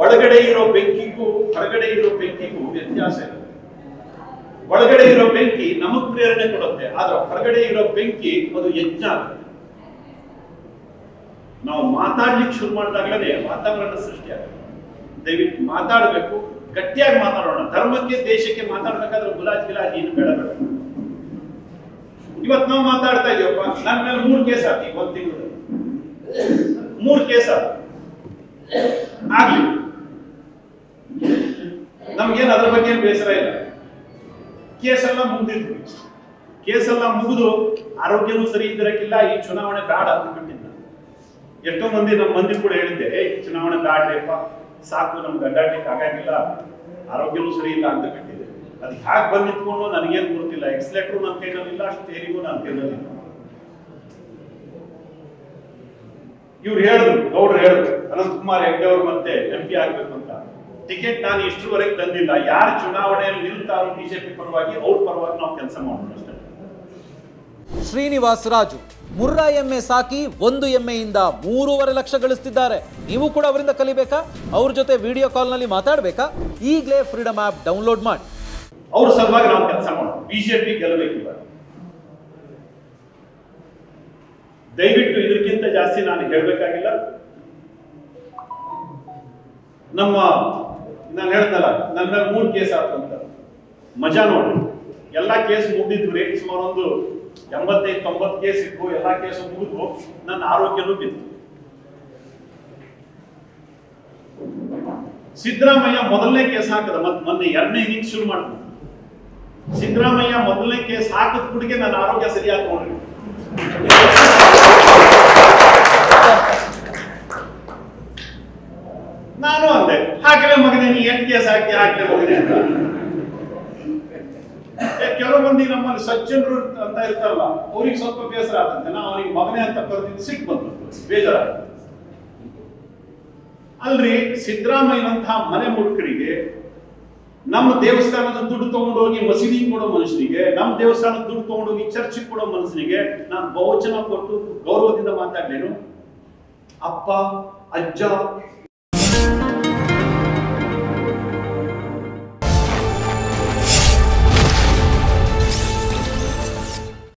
ಒಳಗಡೆ ಇರೋ ಬೆಂಕಿಗೂ ಹೊರಗಡೆ ಇರೋ ಬೆಂಕಿಗೂ ವ್ಯತ್ಯಾಸ ಇದೆ. ಒಳಗಡೆ ಇರೋ ಬೆಂಕಿ ನಮಗ್ ಪ್ರೇರಣೆ ಕೊಡುತ್ತೆ, ಆದ್ರೆ ಹೊರಗಡೆ ಇರೋ ಬೆಂಕಿ ಅದು ಯಜ್ಞ ಆಗುತ್ತೆ. ನಾವು ಮಾತಾಡ್ಲಿಕ್ಕೆ ಶುರು ಮಾಡಿದಾಗಲೇ ವಾತಾವರಣ ಸೃಷ್ಟಿಯಾಗುತ್ತೆ. ದಯವಿಟ್ಟು ಮಾತಾಡಬೇಕು, ಗಟ್ಟಿಯಾಗಿ ಮಾತಾಡೋಣ. ಧರ್ಮಕ್ಕೆ ದೇಶಕ್ಕೆ ಮಾತಾಡ್ಬೇಕಾದ್ರೆ ಗುಲಾಜ್ ಗಿಲಾಜ್ ಏನು ಬೇಡ ಬೇಡ. ಇವತ್ತು ನಾವು ಮಾತಾಡ್ತಾ ಇದೀವಪ್ಪ, ನನ್ನ ಮೇಲೆ 3 ಕೇಸ್ ಹಾಕಿ, 1 ತಿಂಗಳು 3 ಕೇಸ್ ಆಗ್ಲಿ, ನಮ್ಗೇನು ಅದ್ರ ಬಗ್ಗೆ ಏನು ಬೇಸರ ಇಲ್ಲ. ಕೇಸೆಲ್ಲ ಮುಗಿದಿದ್ವಿ, ಕೇಸೆಲ್ಲ ಮುಗಿದು ಆರೋಗ್ಯವೂ ಸರಿ ಇದ್ದಿರಕ್ಕಿಲ್ಲ, ಈ ಚುನಾವಣೆ ಬೇಡ ಅಂತ ಬಿಟ್ಟಿದ್ದ. ಎಷ್ಟೋ ಮಂದಿ ನಮ್ಮ ಮಂದಿ ಕೂಡ ಹೇಳಿದ್ದೆ, ಈ ಚುನಾವಣೆ ಬೇಡಪ್ಪ, ಸಾಕು, ನಮ್ಗೆ ಅಡ್ಡಾಡ್ಲಿಕ್ಕೆ ಆಗಾಗಿಲ್ಲ, ಆರೋಗ್ಯವೂ ಸರಿ ಇಲ್ಲ ಅಂತ ಬಿಟ್ಟಿದೆ. ಅದು ಹ್ಯಾಕ್ ಬಂದು ನಿಂತ್ಕೊಂಡು ನನಗೇನು ಗೊತ್ತಿಲ್ಲ. ಎಕ್ಸ್ಲೇಟ್ರು ನನ್ನ ಕೈನಲ್ಲಿಲ್ಲ, ಸ್ಟೇರಿಂಗು ನನ್ನ ಕೈನಲ್ಲಿಲ್ಲ. ಇವ್ರು ಹೇಳಿದ್ರು, ಗೌಡ್ರು ಹೇಳಿದ್ರು, ಅನಂತಕುಮಾರ್ ಹೆಗ್ಡೆ ಅವರು ಮತ್ತೆ MP ಆಗ್ಬೇಕು ಅಂತ. ಟಿಕೆಟ್ ನಾನು ಇಷ್ಟರವರೆಗೆ ತಂದಿಲ್ಲ. ಯಾರು ಚುನಾವಣೆಯಲ್ಲಿ ನಿಲ್ತಾರೋ ಬಿಜೆಪಿ ಪರವಾಗಿ, ಅವ್ರ ಪರವಾಗಿ ನಾವು ಕೆಲಸ ಮಾಡೋಣ ಅಷ್ಟೇ. ಶ್ರೀನಿವಾಸ್ ರಾಜು ಮುರ್ರಾ ಎಮ್ಮೆ ಸಾಕಿ 1 ಎಮ್ಮೆಯಿಂದ 3.5 ಲಕ್ಷ ಗಳಿಸ್ತಿದ್ದಾರೆ. ನೀವು ಕೂಡ ಅವರಿಂದ ಕಲಿಬೇಕಾ? ಅವ್ರ ಜೊತೆ ವಿಡಿಯೋ ಕಾಲ್ನಲ್ಲಿ ಮಾತಾಡಬೇಕಾ? ಈಗಲೇ ಫ್ರೀಡಮ್ ಆ್ಯಪ್ ಡೌನ್ಲೋಡ್ ಮಾಡಿ. ಅವ್ರ ಸಲುವಾಗಿ ನಾವು ಕೆಲಸ ಮಾಡೋಣ. ಬಿಜೆಪಿ ಗೆಲ್ಲಬೇಕಿಲ್ಲ. ದಯವಿಟ್ಟು ಇದಕ್ಕಿಂತ ಜಾಸ್ತಿ ನಾನು ಹೇಳಬೇಕಾಗಿಲ್ಲ. ನಾನು ಹೇಳ್ದಲ್ಲ, ನನ್ನ 3 ಕೇಸ್ ಆಯ್ತು ಅಂತ. ಮಜಾ ನೋಡ್ರಿ, ಎಲ್ಲಾ ಕೇಸ್ ಮುಗಿದ್ವಿ. ಸುಮಾರು ಒಂದು 85-90 ಕೇಸ್ ಇತ್ತು. ಎಲ್ಲಾ ಕೇಸು ಮುಗಿದ್ವು, ನನ್ನ ಆರೋಗ್ಯನೂ ಬಿತ್ತು. ಸಿದ್ದರಾಮಯ್ಯ ಮೊದಲನೇ ಕೇಸ್ ಹಾಕದ, ಮತ್ತೆ ಮೊನ್ನೆ 2ನೇ ಇನ್ನಿಂಗ್ಸ್ ಶುರು ಮಾಡಿದ್ರು. ಸಿದ್ದರಾಮಯ್ಯ ಮೊದಲನೇ ಕೇಸ್ ಹಾಕದ ಕುಡಿಗೆ ನನ್ನ ಆರೋಗ್ಯ ಸರಿಯಾಗಿ ನೋಡ್ರಿ. ನಾನು ಅಂದೆ, ಹಾಕಲೇ ಮಗನೇ, ನೀ 8 ಕೇಸ್ ಹಾಕಿ ಹಾಕಲೇ ಮಗನೇ ಅಂತ. ಕೆಲವು ಮಂದಿ ನಮ್ಮಲ್ಲಿ ಸಜ್ಜನರು ಅಂತ ಇರ್ತಾರಲ್ಲ, ಅವ್ರಿಗೆ ಸ್ವಲ್ಪ ಬೇಸರ ಆಗತ್ತೆ. ನಾವು ಅವನಿಗೆ ಮಗನೇ ಅಂತ ಕರೆದಿದ್ದು ಸಿಟ್ಟು ಬಂತು, ಬೇಜಾರಾಗುತ್ತೆ. ಅಲ್ರಿ, ಸಿದ್ದರಾಮಯ್ಯನಂತಹ ಮನೆ ಮುಡುಕರಿಗೆ, ನಮ್ಮ ದೇವಸ್ಥಾನದ ದುಡ್ಡು ತಗೊಂಡೋಗಿ ಮಸೀದಿ ಕೊಡೋ ಮನುಷ್ಯನಿಗೆ, ನಮ್ಮ ದೇವಸ್ಥಾನದ ದುಡ್ಡು ತಗೊಂಡೋಗಿ ಚರ್ಚ್ ಕೊಡೋ ಮನುಷ್ಯನಿಗೆ ನಾನು ಬಹುವಚನ ಕೊಟ್ಟು ಗೌರವದಿಂದ ಮಾತಾಡ್ಲೇನು? ಅಪ್ಪ, ಅಜ್ಜ,